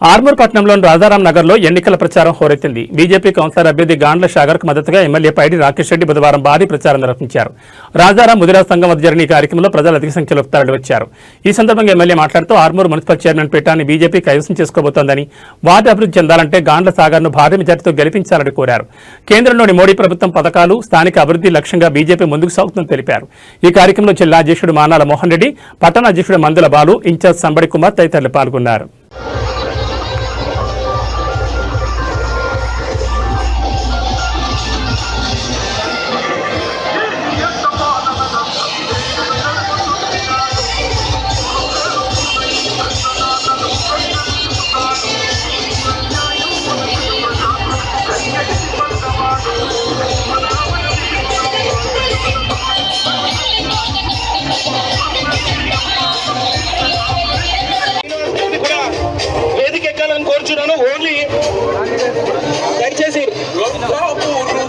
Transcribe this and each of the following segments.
ఆర్మూర్ పట్టణంలోని రాజారాం నగర్లో ఎన్నికల ప్రచారం హోరెత్తింది. బీజేపీ కౌన్సిలర్ అభ్యర్థి గాండ్ల సాగర్కు మద్దతుగా ఎమ్మెల్యే పైడి రాకేష్ రెడ్డి బుధవారం భారీ ప్రచారం నిర్వహించారు. రాజారాం ముదిరాజ్ సంఘం వద్ద జరిగిన ఈ కార్యక్రమంలో ప్రజలు అధిక సంఖ్యలో తరలివచ్చారు. ఈ సందర్భంగా ఎమ్మెల్యే మాట్లాడుతూ ఆర్మూర్ మున్సిపల్ చైర్మన్ పీఠాన్ని బీజేపీ కైవసం చేసుకోబోతోందని, వార్డు అభివృద్ధి చెందాలంటే గాండ్ల సాగర్ను భారీ మెజార్టీతో గెలిపించాలని కోరారు. కేంద్రంలోని మోడీ ప్రభుత్వం పథకాలు, స్థానిక అభివృద్ధి లక్ష్యంగా బీజేపీ ముందుకు సాగుతుందని తెలిపారు. ఈ కార్యక్రమంలో జిల్లా అధ్యక్షుడు మానాల మోహన్ రెడ్డి, పట్టణ అధ్యక్షుడు మందుల బాలు, ఇన్ఛార్జ్ సంబడి కుమార్ తదితరులు పాల్గొన్నారు. ఓన్లీ దయచేసి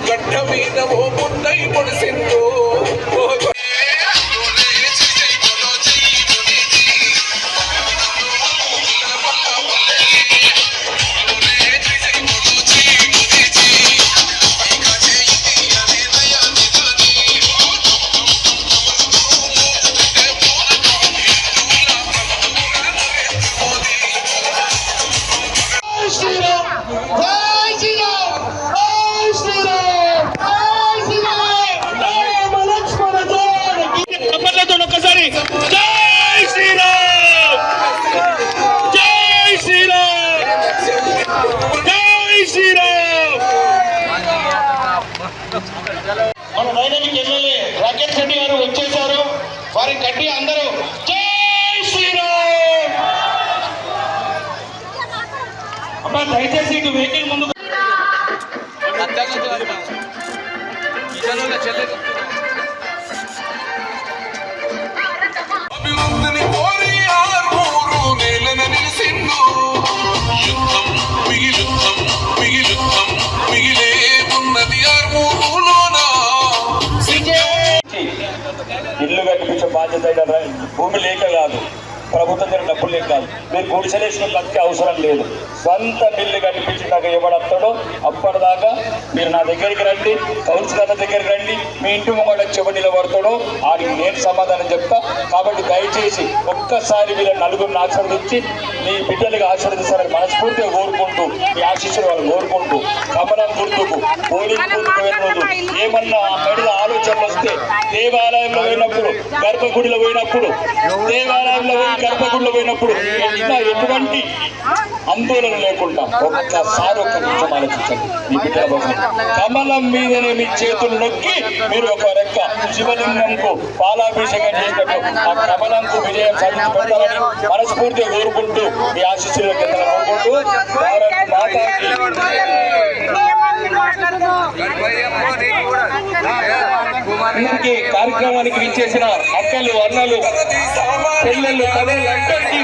గడ్డ మీద పొడిసిందో మన డైనమిక్ ఎమ్మెల్యే రాకేష్ రెడ్డి గారు వచ్చేసారు. వారి కట్టి అందరూ జై శ్రీరామ్. అబ్బా దయచేసి ఇటు వెహికల్ ముందు అభివృద్ధిని కోరి ఆర్మూరు నేలన నిలిసిండు. యుద్ధం మిగిలే ఉన్నది ఆర్మూరులోనా. ఇల్లు కట్టించే బాధ్యత భూమి లేక కాదు, ప్రభుత్వం దగ్గర డబ్బులు లేక కాదు. మీరు గుడిసెలేసిన బతికే అవసరం లేదు. సొంత ఇల్లు కనిపించి నాకు ఎవడస్తాడో అప్పటిదాకా మీరు నా దగ్గరికి రండి, కౌన్సిలర్ల దగ్గరికి రండి. మీ ఇంటి ముంగడ చెవి నిలబడతాడో ఆడికి నేను సమాధానం చెప్తా. కాబట్టి దయచేసి ఒక్కసారి మీరు నలుగురిని ఆశీర్వదించి మీ బిడ్డలకు ఆశీర్వదిస్తారని మనస్ఫూర్తిగా కోరుకుంటూ, మీ ఆశీస్సులు వాళ్ళు కోరుకుంటూ, కమలం గుర్తుకు పోలింగ్ బూత్కు వెళ్ళదు. ఏమన్నా పడిన ఆలోచనలు వస్తే దేవాలయంలో పోయినప్పుడు, గర్భగుడిలో పోయినప్పుడు, గర్భగుడిలో పోయినప్పుడు ఎటువంటి ఆందోళన లేకుండా ఒక్కసారి ఒక్క నిమిషం ఆలోచించండి. మీ బిడ్డల కోసం కమలం మీదనే మీ చేతులు నొక్కి మీరు ఒక రెక్క శివలింగంకు పాలాభిషేకం చేసినట్టు ఆ కమలంకు విజయం సాధించి పెడతారని మనస్ఫూర్తిగా కోరుకుంటూ, మీ ఆశీస్సులు కోరుకుంటూ అందరికీ కార్యక్రమానికి విచ్చేసిన అక్కలు, అన్నలు, చెల్లెళ్ళు, తల్లులు అందరికీ